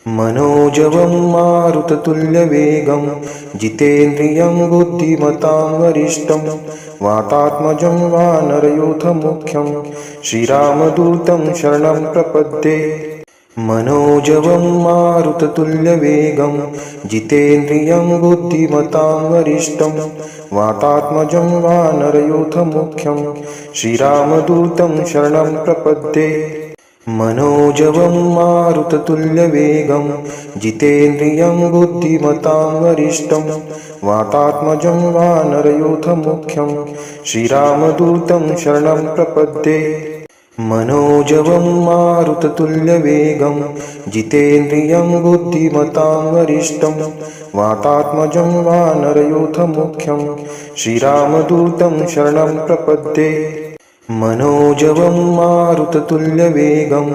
मनोजवं मारुततुल्यवेगं जितेन्द्रियं बुद्धिमतां वरिष्ठं वातात्मजं वानरयूथमुख्यं श्रीरामदूतं शरणं प्रपद्ये। मनोजवं मारुततुल्यवेगं जितेन्द्रियं बुद्धिमतां वरिष्ठं वातात्मजं वानरयूथमुख्यं श्रीरामदूतं शरणं प्रपद्ये। मनोजवं मारुततुल्यवेगं जितेन्द्रियं बुद्धिमतां वरिष्ठं वातात्मजं वानरयूथमुख्यं श्रीरामदूतं शरणं प्रपद्ये। मनोजवं मारुततुल्यवेगं जितेन्द्रियं बुद्धिमतां वरिष्ठं वातात्मजं वानरयूथमुख्यं श्रीरामदूतं शरणं प्रपद्ये। मनोजवं मारुततुल्यवेगं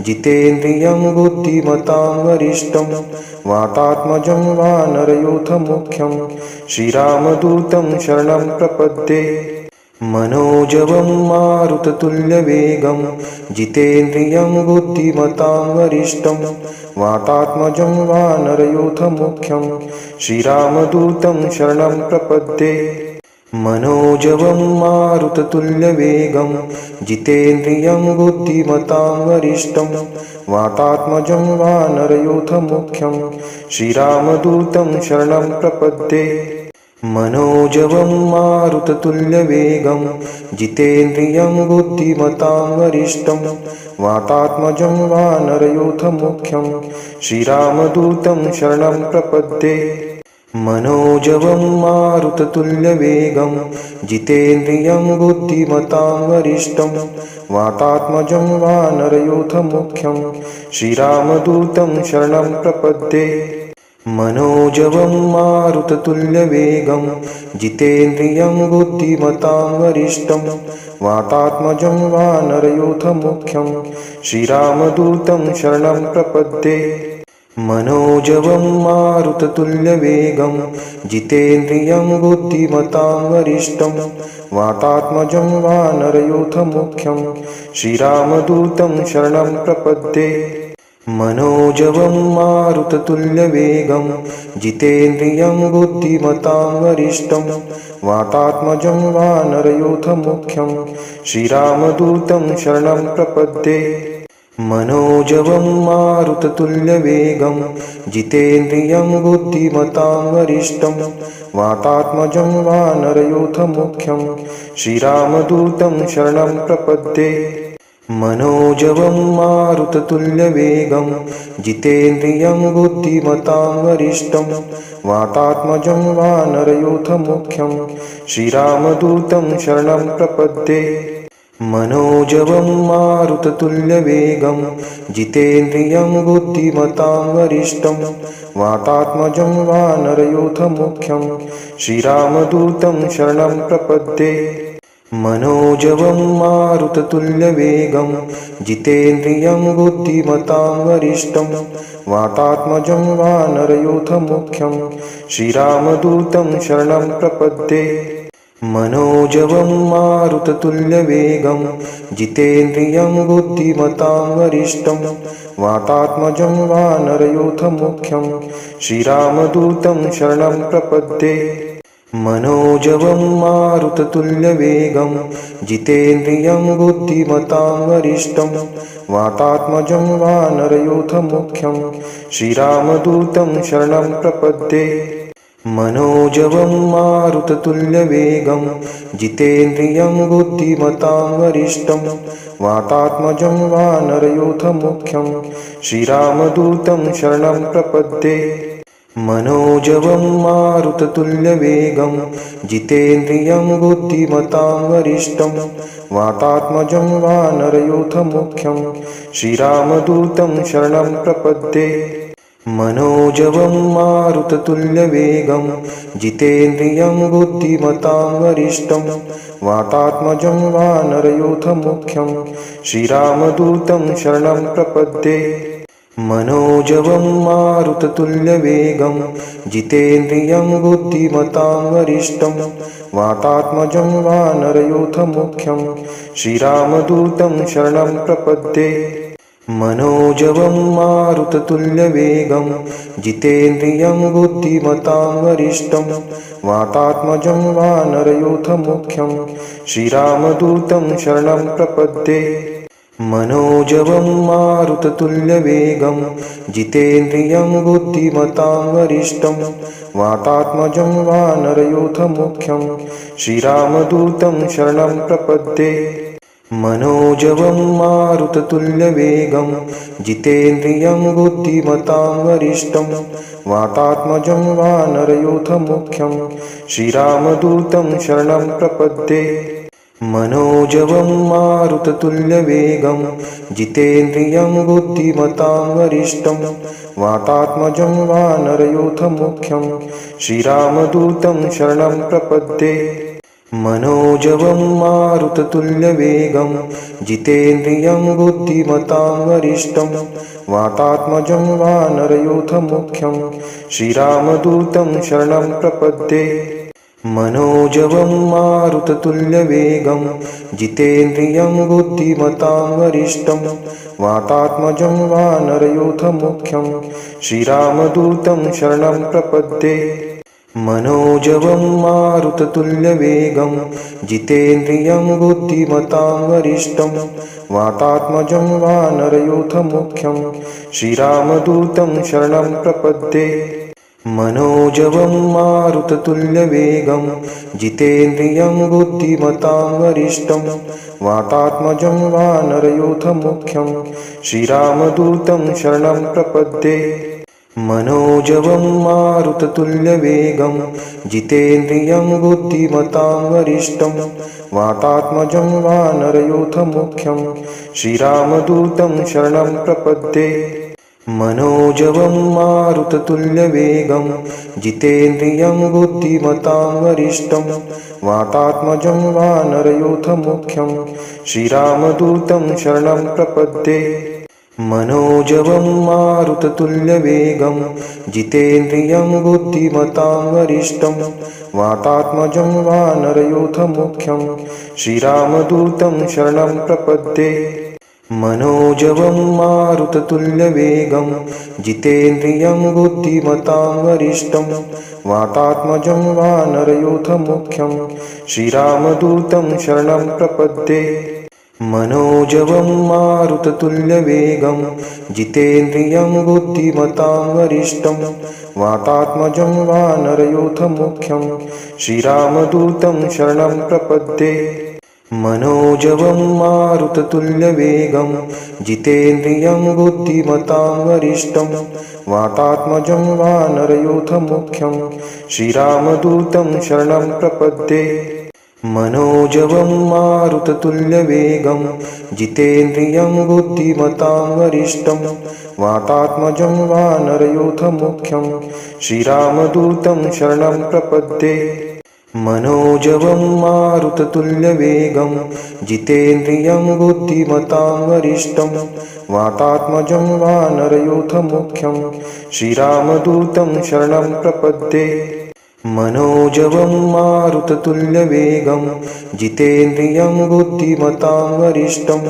जितेन्द्रियं बुद्धिमतां वरिष्ठं वातात्मजं वानरयूथमुख्यं श्रीरामदूतं शरणं प्रपद्ये। मनोजवं मारुततुल्यवेगं जितेन्द्रियं बुद्धिमतां वरिष्ठं वातात्मजं वानरयूथमुख्यं श्रीरामदूतं शरणं प्रपद्ये। मनोजवं मारुततुल्यवेगं जितेन्द्रियं बुद्धिमतां वरिष्ठं वातात्मजं वानरयूथमुख्यं श्रीरामदूतं शरणं प्रपद्ये। मनोजवं मारुततुल्यवेगं जितेन्द्रियं बुद्धिमतां वरिष्ठं वातात्मजं वानरयूथमुख्यं श्रीरामदूतं शरणं प्रपद्ये। मनोजवं मारुततुल्यवेगं जितेन्द्रियं बुद्धिमतां वरिष्ठं वातात्मजं वानरयूथमुख्यं श्रीरामदूतं शरणं प्रपद्ये। मनोजवं मारुततुल्यवेगं जितेन्द्रियं बुद्धिमतां वरिष्ठं वातात्मजं वानरयूथमुख्यं श्रीरामदूतं शरणं प्रपद्ये। मनोजवं मारुततुल्यवेगं जितेन्द्रियं बुद्धिमतां वरिष्ठं वातात्मजं वानरयूथमुख्यं श्रीरामदूतं शरणं प्रपद्ये। मनोजवं मारुततुल्यवेगं जितेन्द्रियं बुद्धिमतां वरिष्ठं वातात्मजं वानरयूथमुख्यं श्रीरामदूतं शरणं प्रपद्ये। मनोजवं मारुततुल्यवेगं जितेन्द्रियं बुद्धिमतां वरिष्ठं वातात्मजं वानरयूथमुख्यं श्रीरामदूतं शरणं प्रपद्ये। मनोजवं मारुततुल्यवेगं जितेन्द्रियं बुद्धिमतां वरिष्ठं वातात्मजं वानरयूथमुख्यं श्रीरामदूतं शरणं प्रपद्ये। मनोजवं मारुततुल्यवेगं जितेन्द्रियं बुद्धिमतां वरिष्ठं वातात्मजं वानरयूथमुख्यं श्रीरामदूतं शरणं प्रपद्ये। मनोजवं मारुततुल्यवेगं जितेन्द्रियं बुद्धिमतां वरिष्ठं वातात्मजं वानरयूथमुख्यं श्रीरामदूतं शरणं प्रपद्ये। मनोजवं मारुततुल्यवेगं जितेन्द्रियं बुद्धिमतां वरिष्ठं वातात्मजं वानरयूथमुख्यं श्रीरामदूतं शरणं प्रपद्ये। मनोजवं मारुततुल्यवेगं जितेन्द्रियं बुद्धिमतां वरिष्ठं वातात्मजं वानरयूथमुख्यं श्रीरामदूतं शरणं प्रपद्ये। मनोजवं मारुततुल्यवेगं जितेन्द्रियं बुद्धिमतां वरिष्ठं वातात्मजं वानरयूथमुख्यं श्रीरामदूतं शरणं प्रपद्ये। मनोजवं मारुततुल्यवेगं जितेन्द्रियं बुद्धिमतां वरिष्ठं वातात्मजं वानरयूथमुख्यं श्रीरामदूतं शरणं प्रपद्ये। मनोजवं मारुततुल्यवेगं जितेन्द्रियं बुद्धिमतां वरिष्ठं वातात्मजं वानरयूथमुख्यं श्रीरामदूतं शरणं प्रपद्ये। मनोजवं मारुततुल्यवेगं जितेन्द्रियं बुद्धिमतां वरिष्ठं वातात्मजं वानरयूथमुख्यं श्रीरामदूतं शरणं प्रपद्ये। मनोजवं मारुततुल्यवेगं जितेन्द्रियं बुद्धिमतां वरिष्ठं वातात्मजं वानरयूथमुख्यं श्रीरामदूतं शरणं प्रपद्ये। मनोजवं मारुततुल्यवेगं जितेन्द्रियं बुद्धिमतां वरिष्ठं वातात्मजं वानरयूथमुख्यं श्रीरामदूतं शरणं प्रपद्ये। मनोजवं मारुततुल्यवेगं जितेन्द्रियं बुद्धिमतां वरिष्ठं वातात्मजं वानरयूथमुख्यं श्रीरामदूतं शरणं प्रपद्ये। मनोजवं मारुततुल्यवेगं जितेन्द्रियं बुद्धिमतां वरिष्ठं वातात्मजं वानरयूथमुख्यं श्रीरामदूतं शरणं प्रपद्ये। मनोजवं मारुततुल्यवेगं जितेन्द्रियं बुद्धिमतां वरिष्ठं वातात्मजं वानरयूथमुख्यं श्रीरामदूतं शरणं प्रपद्ये। मनोजवं मारुततुल्यवेगं जितेन्द्रियं बुद्धिमतां वरिष्ठं वातात्मजं वानरयूथमुख्यं श्रीरामदूतं शरणं प्रपद्ये। मनोजवं मारुततुल्यवेगं जितेन्द्रियं बुद्धिमतां वरिष्ठं वातात्मजं वानरयूथमुख्यं श्रीरामदूतं शरणं प्रपद्ये। मनोजवं मारुततुल्यवेगं जितेन्द्रियं बुद्धिमतां वरिष्ठं वातात्मजं वानरयूथमुख्यं श्रीरामदूतं शरणं प्रपद्ये। मनोजवं मारुततुल्यवेगं जितेन्द्रियं बुद्धिमतां वरिष्ठं वातात्मजं वानरयूथमुख्यं श्रीरामदूतं शरणं प्रपद्ये। मनोजवं मारुततुल्यवेगं जितेन्द्रियं बुद्धिमतां वरिष्ठं वातात्मजं वानरयूथमुख्यं श्रीरामदूतं शरणं प्रपद्ये। मनोजवं मारुततुल्यवेगं जितेन्द्रियं बुद्धिमतां वरिष्ठं वातात्मजं वानरयूथमुख्यं श्रीरामदूतं शरणं प्रपद्ये। मनोजवं मारुततुल्यवेगं जितेन्द्रियं बुद्धिमतां वरिष्ठं वातात्मजं वानरयूथमुख्यं श्रीरामदूतं शरणं प्रपद्ये। मनोजवं मारुततुल्यवेगं जितेन्द्रियं बुद्धिमतां वरिष्ठं वातात्मजं वानरयूथमुख्यं श्रीरामदूतं शरणं प्रपद्ये। मनोजवं मारुततुल्यवेगं जितेन्द्रियं बुद्धिमतां वरिष्ठं वातात्मजं वानरयूथमुख्यं श्रीरामदूतं शरणं प्रपद्ये। मनोजवं मारुततुल्यवेगं जितेन्द्रियं बुद्धिमतां वरिष्ठं वातात्मजं वानरयूथमुख्यं श्रीरामदूतं शरणं प्रपद्ये। मनोजवं मारुततुल्यवेगं जितेन्द्रियं बुद्धिमतां वरिष्ठं वातात्मजं वानरयूथमुख्यं श्रीरामदूतं शरणं प्रपद्ये। मनोजवं मारुततुल्यवेगं जितेन्द्रियं बुद्धिमतां वरिष्ठं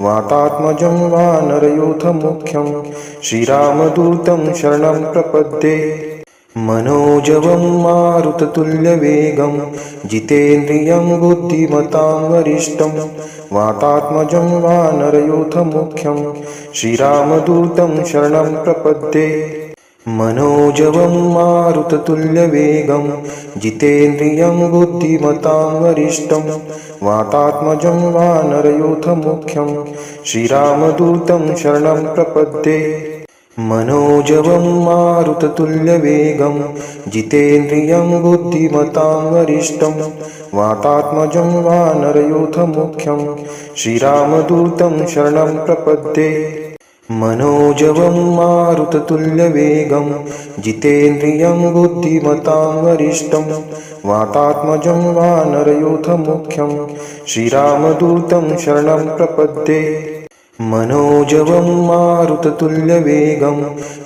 वातात्मजं वानरयूथमुख्यं श्रीरामदूतं शरणं प्रपद्ये। मनोजवं मारुततुल्यवेगं जितेन्द्रियं बुद्धिमतां वरिष्ठं वातात्मजं वानरयूथमुख्यं श्रीरामदूतं शरणं प्रपद्ये। मनोजवं मारुततुल्यवेगं जितेन्द्रियं बुद्धिमतां वरिष्ठं वातात्मजं वानरयूथमुख्यं श्रीरामदूतं शरणं प्रपद्ये। मनोजवं मारुततुल्यवेगं जितेन्द्रियं बुद्धिमतां वरिष्ठं वातात्मजं वानरयूथमुख्यं श्रीरामदूतं शरणं प्रपद्ये। मनोजवं मारुततुल्यवेगं जितेन्द्रियं बुद्धिमतां वरिष्ठं वातात्मजं वानरयूथमुख्यं श्रीरामदूतं शरणं प्रपद्ये। मनोजवं मारुततुल्यवेगं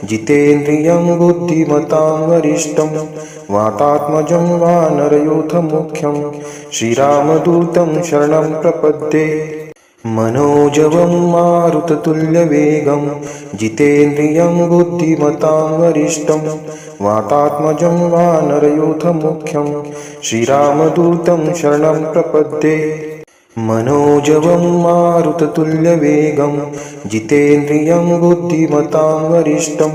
जितेन्द्रियं बुद्धिमतां वरिष्ठं वातात्मजं वानरयूथमुख्यं श्रीरामदूतं शरणं प्रपद्ये। मनोजवं मारुततुल्यवेगं जितेन्द्रियं बुद्धिमतां वरिष्ठं वातात्मजं वानरयूथमुख्यं श्रीरामदूतं शरणं प्रपद्ये। मनोजवं मारुततुल्यवेगं जितेन्द्रियं बुद्धिमतां वरिष्ठं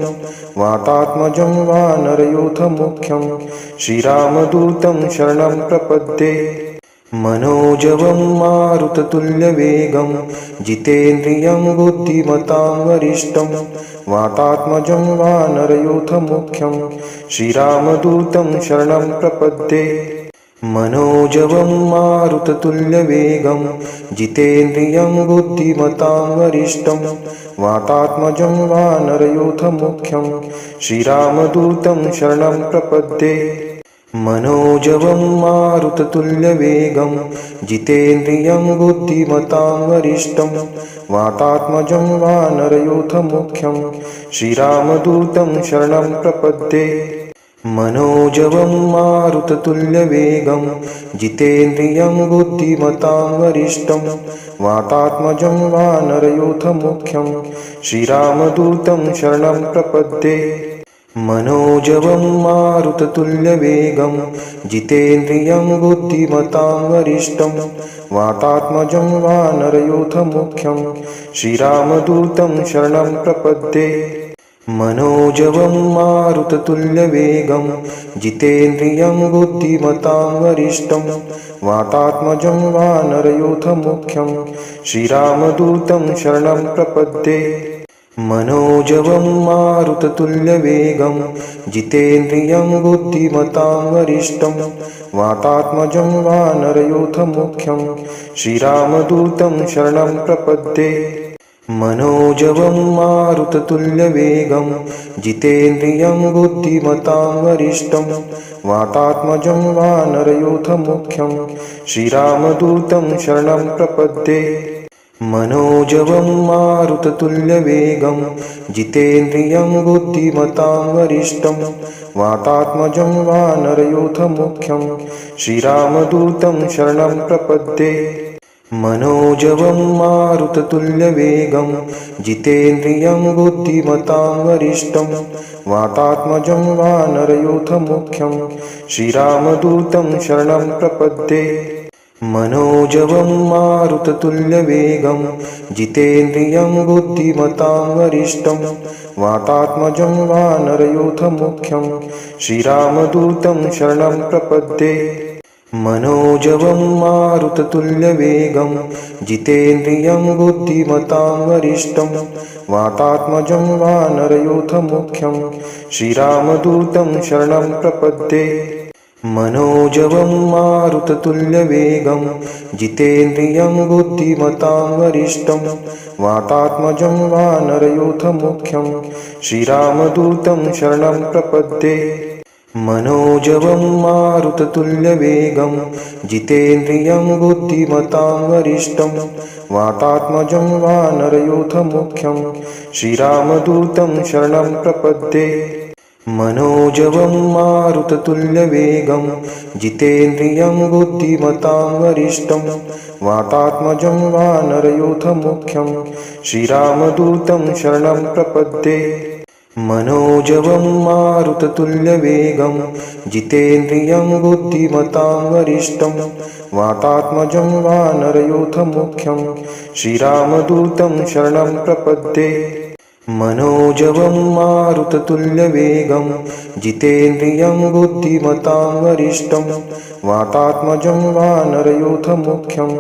वातात्मजं वानरयूथमुख्यं श्रीरामदूतं शरणं प्रपद्ये। मनोजवं मारुततुल्यवेगं जितेन्द्रियं बुद्धिमतां वरिष्ठं वातात्मजं वानरयूथमुख्यं श्रीरामदूतं शरणं प्रपद्ये। मनोजवं मारुततुल्यवेगं जितेन्द्रियं बुद्धिमतां वरिष्ठं वातात्मजं वानरयूथमुख्यं श्रीरामदूतं शरणं प्रपद्ये। मनोजवं मारुततुल्यवेगं जितेन्द्रियं बुद्धिमतां वरिष्ठं वातात्मजं वानरयूथमुख्यं श्रीरामदूतं शरणं प्रपद्ये। मनोजवं मारुततुल्यवेगं जितेन्द्रियं बुद्धिमतां वरिष्ठं वातात्मजं वानरयूथमुख्यं श्रीरामदूतं शरणं प्रपद्ये। मनोजवं मारुततुल्यवेगं जितेन्द्रियं बुद्धिमतां वरिष्ठं वातात्मजं वानरयूथमुख्यं श्रीरामदूतं शरणं प्रपद्ये। मनोजवं मारुततुल्यवेगं जितेन्द्रियं बुद्धिमतां वरिष्ठं वातात्मजं वानरयूथमुख्यं श्रीरामदूतं शरणं प्रपद्ये। मनोजवं मारुततुल्यवेगं जितेन्द्रियं बुद्धिमतां वरिष्ठं वातात्मजं वानरयूथमुख्यं श्रीरामदूतं शरणं प्रपद्ये। मनोजवं मारुततुल्यवेगं जितेन्द्रियं बुद्धिमतां वरिष्ठं वातात्मजं वानरयूथमुख्यं श्रीरामदूतं शरणं प्रपद्ये। मनोजवं मारुततुल्यवेगं जितेन्द्रियं बुद्धिमतां वरिष्ठं वातात्मजं वानरयूथमुख्यं श्रीरामदूतं शरणं प्रपद्ये। मनोजवं मारुततुल्यवेगं जितेन्द्रियं बुद्धिमतां वरिष्ठं वातात्मजं वानरयूथमुख्यं श्रीरामदूतं शरणं प्रपद्ये। मनोजवं मारुततुल्यवेगं जितेन्द्रियं बुद्धिमतां वरिष्ठं वातात्मजं वानरयूथमुख्यं श्रीरामदूतं शरणं प्रपद्ये। मनोजवं मारुततुल्यवेगं जितेन्द्रियं बुद्धिमतां वरिष्ठं वातात्मजं वानरयूथमुख्यं श्रीरामदूतं शरणं प्रपद्ये। मनोजवं मारुततुल्यवेगं जितेन्द्रियं बुद्धिमतां वरिष्ठं वातात्मजं वानरयूथमुख्यं श्रीरामदूतं शरणं प्रपद्ये। मनोजवं मारुततुल्यवेगं जितेन्द्रियं बुद्धिमतां वरिष्ठं वातात्मजं वानरयूथमुख्यं श्रीरामदूतं शरणं प्रपद्ये। मनोजवं मारुततुल्यवेगं जितेन्द्रियं बुद्धिमतां वरिष्ठं वातात्मजं वानरयूथमुख्यं श्रीरामदूतं शरणं प्रपद्ये। मनोजवं मारुततुल्यवेगं जितेन्द्रियं बुद्धिमतां वरिष्ठं वातात्मजं वानरयूथमुख्यं श्रीरामदूतं शरणं प्रपद्ये। मनोजवं मारुततुल्यवेगं जितेन्द्रियं बुद्धिमतां वरिष्ठं वातात्मजं वानरयूथमुख्यं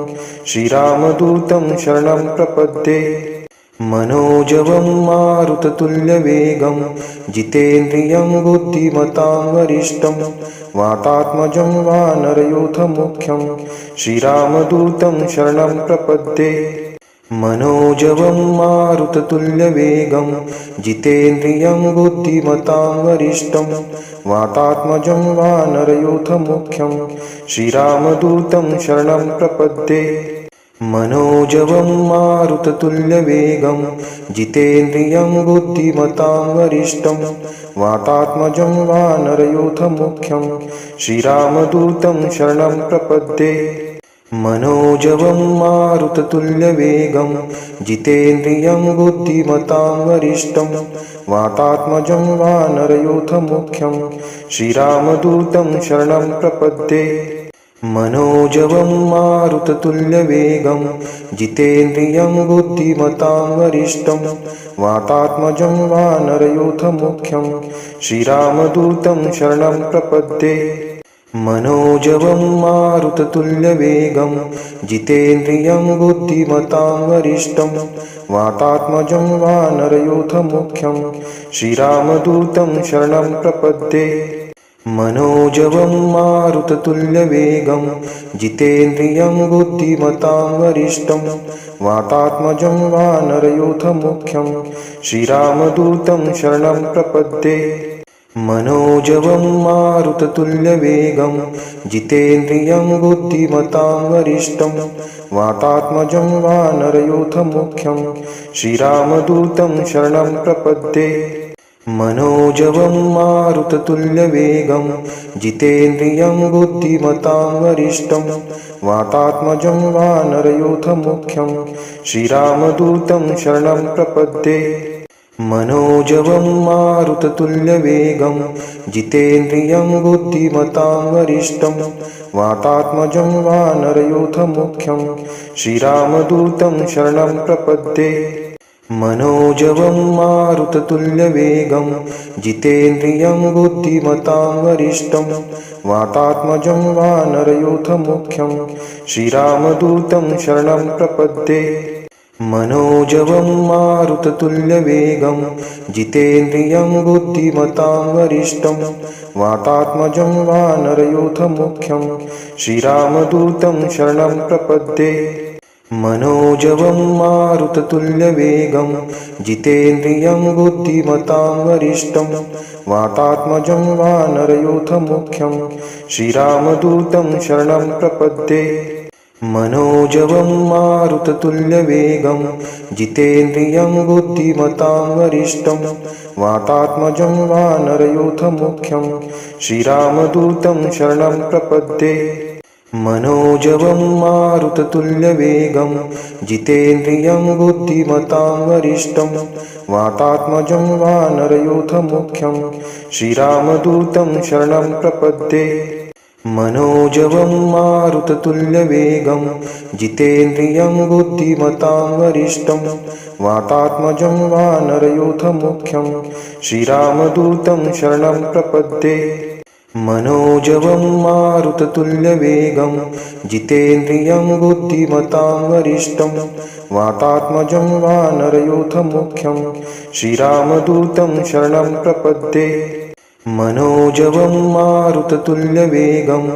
श्रीरामदूतं शरणं प्रपद्ये। मनोजवं मारुततुल्यवेगं जितेन्द्रियं बुद्धिमतां वरिष्ठं वातात्मजं वानरयूथमुख्यं श्रीरामदूतं शरणं प्रपद्ये। मनोजवं मारुततुल्यवेगं जितेन्द्रियं बुद्धिमतां वरिष्ठं वातात्मजं वानरयूथमुख्यं श्रीरामदूतं शरणं प्रपद्ये। मनोजवं मारुततुल्यवेगं जितेन्द्रियं बुद्धिमतां वरिष्ठं वातात्मजं वानरयूथमुख्यं श्रीरामदूतं शरणं प्रपद्ये। मनोजवं मारुततुल्यवेगं जितेन्द्रियं बुद्धिमतां वरिष्ठं वातात्मजं वानरयूथमुख्यं श्रीरामदूतं शरणं प्रपद्ये। मनोजवं मारुततुल्यवेगं जितेन्द्रियं बुद्धिमतां वरिष्ठं वातात्मजं वानरयूथमुख्यं श्रीरामदूतं शरणं प्रपद्ये। मनोजवं मारुततुल्यवेगं जितेन्द्रियं बुद्धिमतां वरिष्ठं वातात्मजं वानरयूथमुख्यं श्रीरामदूतं शरणं प्रपद्ये। मनोजवं मारुततुल्यवेगं जितेन्द्रियं बुद्धिमतां वरिष्ठं वातात्मजं वानरयूथमुख्यं श्रीरामदूतं शरणं प्रपद्ये। मनोजवं मारुततुल्यवेगं जितेन्द्रियं बुद्धिमतां वरिष्ठं वातात्मजं वानरयूथमुख्यं श्रीरामदूतं शरणं प्रपद्ये। मनोजवं मारुततुल्यवेगं जितेन्द्रियं बुद्धिमतां वरिष्ठं वातात्मजं वानरयूथमुख्यं श्रीरामदूतं शरणं प्रपद्ये। मनोजवं मारुततुल्यवेगं जितेन्द्रियं बुद्धिमतां वरिष्ठं वातात्मजं वानरयूथमुख्यं श्रीरामदूतं शरणं प्रपद्ये। मनोजवं मारुततुल्यवेगं जितेन्द्रियं बुद्धिमतां वरिष्ठं वातात्मजं वानरयूथमुख्यं श्रीरामदूतं शरणं प्रपद्ये। मनोजवं मारुततुल्यवेगं जितेन्द्रियं बुद्धिमतां वरिष्ठं वातात्मजं वानरयूथमुख्यं श्रीरामदूतं शरणं प्रपद्ये। मनोजवं मारुततुल्यवेगं जितेन्द्रियं बुद्धिमतां वरिष्ठं वातात्मजं वानरयूथमुख्यं श्रीरामदूतं शरणं प्रपद्ये। मनोजवं मारुततुल्यवेगं जितेन्द्रियं बुद्धिमतां वरिष्ठं वातात्मजं वानरयूथमुख्यं श्रीरामदूतं शरणं प्रपद्ये। मनोजवं मारुततुल्यवेगं जितेन्द्रियं बुद्धिमतां वरिष्ठं वातात्मजं वानरयूथमुख्यं श्रीरामदूतं शरणं प्रपद्ये। मनोजवं मारुततुल्यवेगं जितेन्द्रियं बुद्धिमतां वरिष्ठं वातात्मजं वानरयूथमुख्यं श्रीरामदूतं शरणं प्रपद्ये। मनोजवं मारुततुल्यवेगं जितेन्द्रियं बुद्धिमतां वरिष्ठं वातात्मजं वानरयूथमुख्यं श्रीरामदूतं शरणं प्रपद्ये। मनोजवं मारुततुल्यवेगं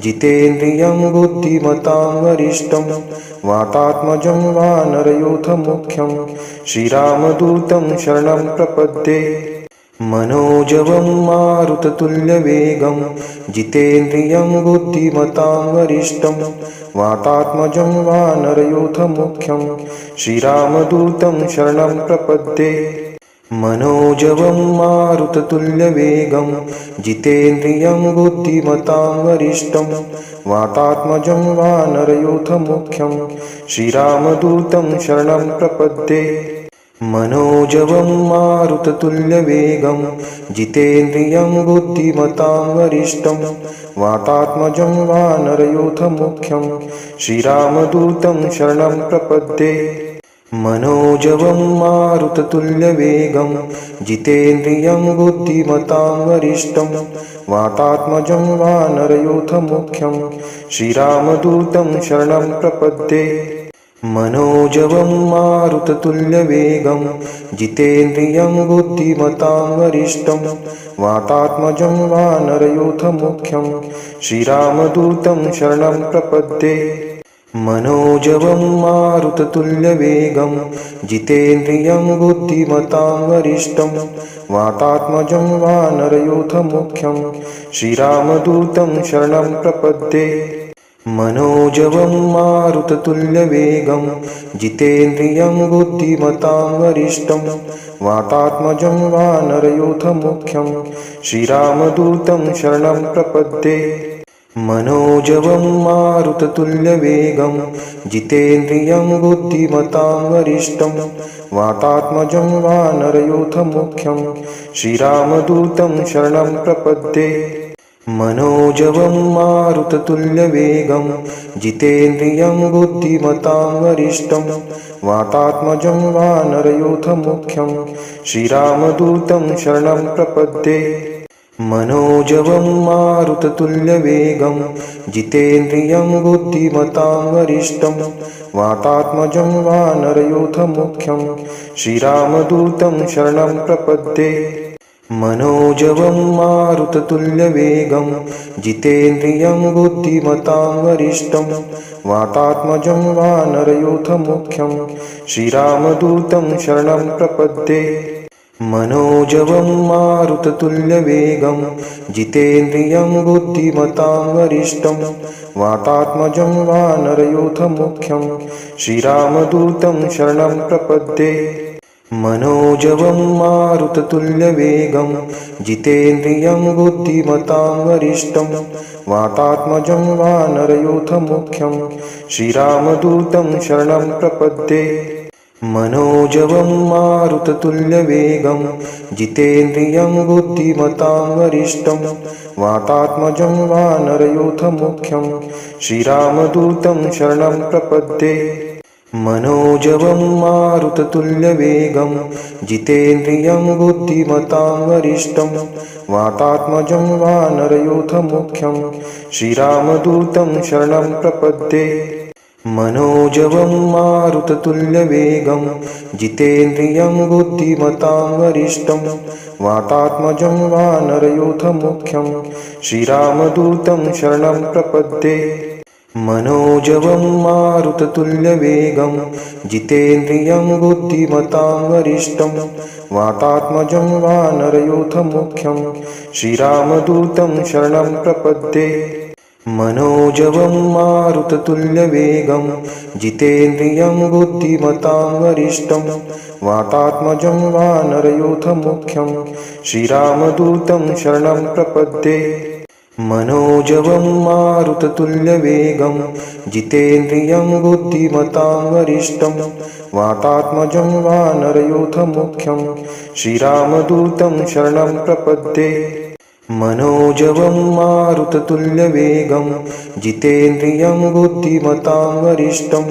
जितेन्द्रियं बुद्धिमतां वरिष्ठं वातात्मजं वानरयूथमुख्यं श्रीरामदूतं शरणं प्रपद्ये। मनोजवं मारुततुल्यवेगं जितेन्द्रियं बुद्धिमतां वरिष्ठं वातात्मजं वानरयूथमुख्यं श्रीरामदूतं शरणं प्रपद्ये। मनोजवं मारुततुल्यवेगं जितेन्द्रियं बुद्धिमतां वरिष्ठं वातात्मजं वानरयूथमुख्यं श्रीरामदूतं शरणं प्रपद्ये। मनोजवं मारुततुल्यवेगं जितेन्द्रियं बुद्धिमतां वरिष्ठं वातात्मजं वानरयूथमुख्यं श्रीरामदूतं शरणं प्रपद्ये। मनोजवं मारुततुल्यवेगं जितेन्द्रियं बुद्धिमतां वरिष्ठं वातात्मजं वानरयूथमुख्यं श्रीरामदूतं शरणं प्रपद्ये। मनोजवं मारुततुल्यवेगं जितेन्द्रियं बुद्धिमतां वरिष्ठं वातात्मजं वानरयूथमुख्यं श्रीरामदूतं शरणं प्रपद्ये। मनोजवं मारुततुल्यवेगं जितेन्द्रियं बुद्धिमतां वरिष्ठं वातात्मजं वानरयूथमुख्यं श्रीरामदूतं शरणं प्रपद्ये। मनोजवं मारुततुल्यवेगं जितेन्द्रियं बुद्धिमतां वरिष्ठं वातात्मजं वानरयूथमुख्यं श्रीरामदूतं शरणं प्रपद्ये। मनोजवं मारुततुल्यवेगं जितेन्द्रियं बुद्धिमतां वरिष्ठं वातात्मजं वानरयूथमुख्यं श्रीरामदूतं शरणं प्रपद्ये। मनोजवं मारुततुल्यवेगं जितेन्द्रियं बुद्धिमतां वरिष्ठं वातात्मजं वानरयूथमुख्यं श्रीरामदूतं शरणं प्रपद्ये। मनोजवं मारुततुल्यवेगं जितेन्द्रियं बुद्धिमतां वरिष्ठं वातात्मजं वानरयूथमुख्यं श्रीरामदूतं शरणं प्रपद्ये। मनोजवं मारुततुल्यवेगं जितेन्द्रियं बुद्धिमतां वरिष्ठं वातात्मजं वानरयूथमुख्यं श्रीरामदूतं शरणं प्रपद्ये। मनोजवं मारुततुल्यवेगं जितेन्द्रियं बुद्धिमतां वरिष्ठं वातात्मजं वानरयूथमुख्यं श्रीरामदूतं शरणं प्रपद्ये। मनोजवं मारुततुल्यवेगं जितेन्द्रियं बुद्धिमतां वरिष्ठं वातात्मजं वानरयूथमुख्यं श्रीरामदूतं शरणं प्रपद्ये। मनोजवं मारुततुल्यवेगं जितेन्द्रियं बुद्धिमतां वरिष्ठं वातात्मजं वानरयूथमुख्यं श्रीरामदूतं शरणं प्रपद्ये। मनोजवं मारुततुल्यवेगं जितेन्द्रियं बुद्धिमतां वरिष्ठं वातात्मजं वानरयूथमुख्यं श्रीरामदूतं शरणं प्रपद्ये। मनोजवं मारुततुल्यवेगं जितेन्द्रियं बुद्धिमतां वरिष्ठं वातात्मजं वानरयूथमुख्यं श्रीरामदूतं शरणं प्रपद्ये। मनोजवं मारुततुल्यवेगं जितेन्द्रियं बुद्धिमतां वरिष्ठं वातात्मजं वानरयूथमुख्यं श्रीरामदूतं शरणं प्रपद्ये। मनोजवं मारुततुल्यवेगं जितेन्द्रियं बुद्धिमतां वरिष्ठं वातात्मजं वानरयूथमुख्यं श्रीरामदूतं शरणं प्रपद्ये। मनोजवं मारुततुल्यवेगं जितेन्द्रियं बुद्धिमतां वरिष्ठं वातात्मजं वानरयूथमुख्यं श्रीरामदूतं शरणं प्रपद्ये। मनोजवं मारुततुल्यवेगं जितेन्द्रियं बुद्धिमतां वरिष्ठं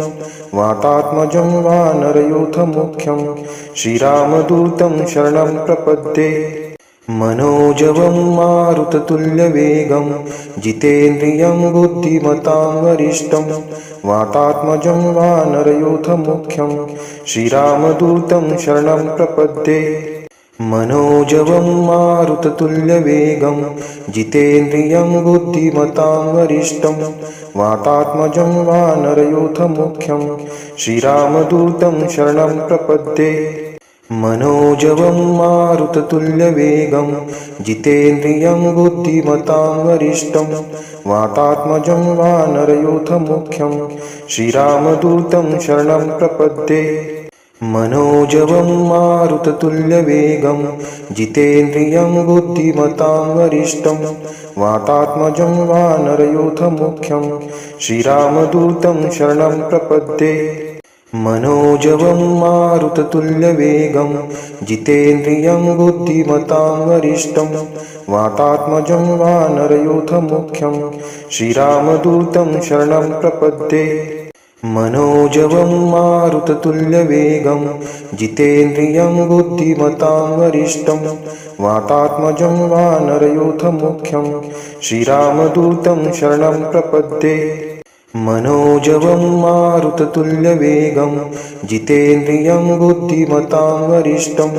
वातात्मजं वानरयूथमुख्यं श्रीरामदूतं शरणं प्रपद्ये। मनोजवं मारुततुल्यवेगं जितेन्द्रियं बुद्धिमतां वरिष्ठं वातात्मजं वानरयूथमुख्यं श्रीरामदूतं शरणं प्रपद्ये। मनोजवं मारुततुल्यवेगं जितेन्द्रियं बुद्धिमतां वरिष्ठं वातात्मजं वानरयूथमुख्यं श्रीरामदूतं शरणं प्रपद्ये। मनोजवं मारुततुल्यवेगं जितेन्द्रियं बुद्धिमतां वरिष्ठं वातात्मजं वानरयूथमुख्यं श्रीरामदूतं शरणं प्रपद्ये। मनोजवं मारुततुल्यवेगं जितेन्द्रियं बुद्धिमतां वरिष्ठं वातात्मजं वानरयूथमुख्यं श्रीरामदूतं शरणं प्रपद्ये। मनोजवं मारुततुल्यवेगं जितेन्द्रियं बुद्धिमतां वरिष्ठं वातात्मजं वानरयूथमुख्यं श्रीरामदूतं शरणं प्रपद्ये। मनोजवं मारुततुल्यवेगं जितेन्द्रियं बुद्धिमतां वरिष्ठं वातात्मजं वानरयूथमुख्यं श्रीरामदूतं शरणं प्रपद्ये। मनोजवं मारुततुल्यवेगं जितेन्द्रियं बुद्धिमतां वरिष्ठं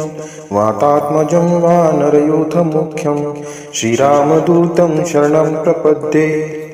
वातात्मजं वानरयूथमुख्यं श्रीरामदूतं शरणं प्रपद्ये।